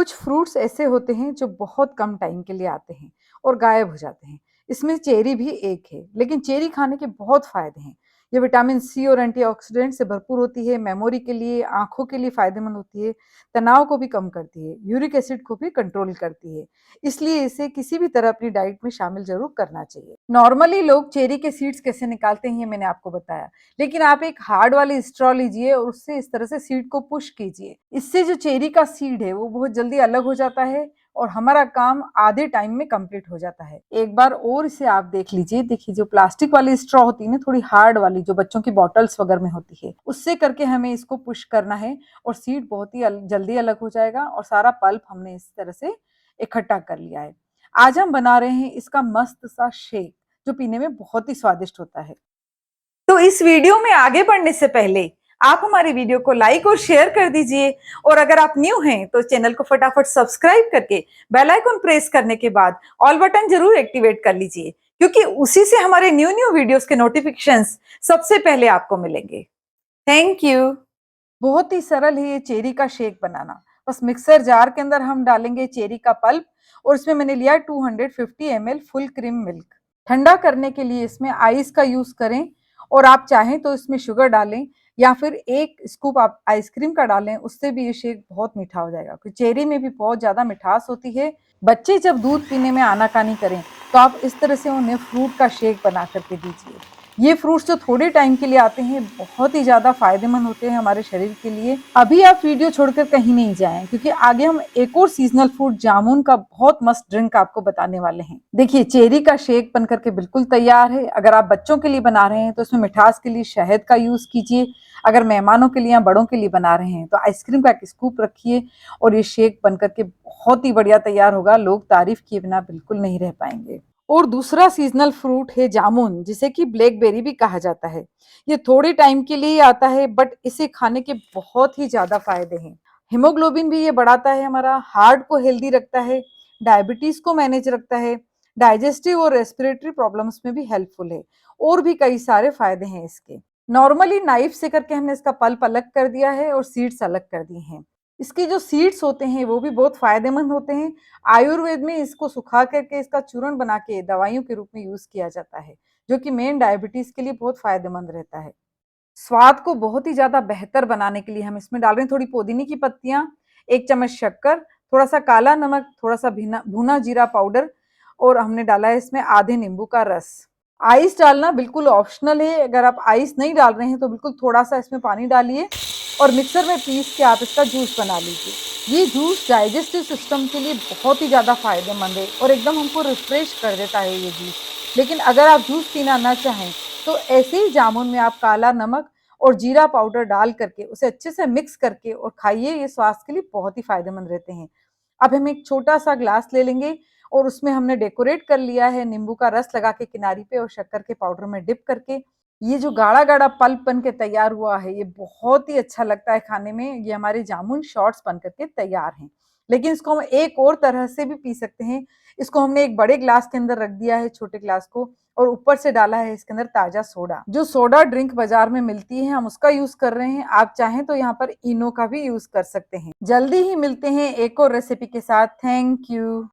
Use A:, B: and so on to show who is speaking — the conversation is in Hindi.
A: कुछ फ्रूट्स ऐसे होते हैं जो बहुत कम टाइम के लिए आते हैं और गायब हो जाते हैं। इसमें चेरी भी एक है, लेकिन चेरी खाने के बहुत फायदे हैं। ये विटामिन सी और एंटीऑक्सीडेंट से भरपूर होती है, मेमोरी के लिए, आंखों के लिए फायदेमंद होती है, तनाव को भी कम करती है, यूरिक एसिड को भी कंट्रोल करती है। इसलिए इसे किसी भी तरह अपनी डाइट में शामिल जरूर करना चाहिए। नॉर्मली लोग चेरी के सीड्स कैसे निकालते हैं ये मैंने आपको बताया, लेकिन आप एक हार्ड वाली स्ट्रॉ लीजिए और उससे इस तरह से सीड को पुश कीजिए। इससे जो चेरी का सीड है वो बहुत जल्दी अलग हो जाता है और हमारा काम आधे टाइम में कंप्लीट हो जाता है। एक बार और इसे आप देख लीजिए। देखिए, जो प्लास्टिक वाली स्ट्रॉ होती है ना, थोड़ी हार्ड वाली जो बच्चों की बॉटल्स वगैरह में होती है, उससे करके हमें इसको पुश करना है और सीड बहुत ही जल्दी अलग हो जाएगा और सारा पल्प हमने इस तरह से इकट्ठा कर लिया है। आज हम बना रहे हैं इसका मस्त सा शेक, जो पीने में बहुत ही स्वादिष्ट होता है। तो इस वीडियो में आगे बढ़ने से पहले आप हमारी वीडियो को लाइक और शेयर कर दीजिए, और अगर आप न्यू हैं तो चैनल को फटाफट सब्सक्राइब करके बेल आइकन प्रेस करने के बाद ऑल बटन जरूर एक्टिवेट कर लीजिए, क्योंकि उसी से हमारे न्यू न्यू वीडियोस के नोटिफिकेशंस सबसे पहले आपको मिलेंगे। Thank you. बहुत ही सरल है ये चेरी का शेक बनाना। बस मिक्सर जार के अंदर हम डालेंगे चेरी का पल्प, और इसमें मैंने लिया 250 ml फुल क्रीम मिल्क। ठंडा करने के लिए इसमें आइस का यूज करें, और आप चाहें तो इसमें शुगर डालें या फिर एक स्कूप आप आइसक्रीम का डालें, उससे भी ये शेक बहुत मीठा हो जाएगा, क्योंकि चेरी में भी बहुत ज्यादा मिठास होती है। बच्चे जब दूध पीने में आनाकानी करें तो आप इस तरह से उन्हें फ्रूट का शेक बना करके दीजिए। ये फ्रूट्स जो थोड़े टाइम के लिए आते हैं बहुत ही ज्यादा फायदेमंद होते हैं हमारे शरीर के लिए। अभी आप वीडियो छोड़कर कहीं नहीं जाएं, क्योंकि आगे हम एक और सीजनल फ्रूट जामुन का बहुत मस्त ड्रिंक आपको बताने वाले हैं। देखिए, चेरी का शेक बन करके बिल्कुल तैयार है। अगर आप बच्चों के लिए बना रहे हैं तो इसमें मिठास के लिए शहद का यूज कीजिए। अगर मेहमानों के लिए या बड़ों के लिए बना रहे हैं तो आइसक्रीम का एक स्कूप रखिए, और ये शेक बन करके बहुत ही बढ़िया तैयार होगा। लोग तारीफ किए बिना बिल्कुल नहीं रह पाएंगे। और दूसरा सीजनल फ्रूट है जामुन, जिसे कि ब्लैकबेरी भी कहा जाता है। ये थोड़े टाइम के लिए आता है, बट इसे खाने के बहुत ही ज्यादा फायदे हैं। हिमोग्लोबिन भी ये बढ़ाता है, हमारा हार्ट को हेल्दी रखता है, डायबिटीज को मैनेज रखता है, डाइजेस्टिव और रेस्पिरेटरी प्रॉब्लम्स में भी हेल्पफुल है, और भी कई सारे फायदे हैं इसके। नॉर्मली नाइफ से करके हमने इसका पल्प अलग कर दिया है और सीड्स अलग कर दिए हैं। इसके जो सीड्स होते हैं वो भी बहुत फायदेमंद होते हैं। आयुर्वेद में इसको सुखा करके इसका चूर्ण बना के दवाइयों के रूप में यूज किया जाता है, जो कि मेन डायबिटीज के लिए बहुत फायदेमंद रहता है। स्वाद को बहुत ही ज्यादा बेहतर बनाने के लिए हम इसमें डाल रहे हैं थोड़ी पुदीने की पत्तियां, 1 चम्मच शक्कर, थोड़ा सा काला नमक, थोड़ा सा भुना जीरा पाउडर, और हमने डाला है इसमें आधे नींबू का रस। आइस डालना बिल्कुल ऑप्शनल है। अगर आप आइस नहीं डाल रहे हैं तो बिल्कुल थोड़ा सा इसमें पानी डालिए और मिक्सर में पीस के आप इसका जूस बना लीजिए। ये जूस डाइजेस्टिव सिस्टम के लिए बहुत ही ज़्यादा फायदेमंद है और एकदम हमको रिफ्रेश कर देता है ये जूस। लेकिन अगर आप जूस पीना ना चाहें तो ऐसे ही जामुन में आप काला नमक और जीरा पाउडर डाल करके उसे अच्छे से मिक्स करके और खाइए। ये स्वास्थ्य के लिए बहुत ही फायदेमंद रहते हैं। अब हम एक छोटा सा ग्लास ले लेंगे और उसमें हमने डेकोरेट कर लिया है नींबू का रस लगा के किनारी पे और शक्कर के पाउडर में डिप करके। ये जो गाढ़ा गाढ़ा पल्प बन के तैयार हुआ है ये बहुत ही अच्छा लगता है खाने में। ये हमारे जामुन शॉर्ट्स बन करके तैयार हैं। लेकिन इसको हम एक और तरह से भी पी सकते हैं। इसको हमने एक बड़े ग्लास के अंदर रख दिया है, छोटे ग्लास को, और ऊपर से डाला है इसके अंदर ताजा सोडा। जो सोडा ड्रिंक बाजार में मिलती है हम उसका यूज कर रहे हैं। आप चाहें तो यहाँ पर इनो का भी यूज कर सकते हैं। जल्दी ही मिलते हैं एक और रेसिपी के साथ। Thank you.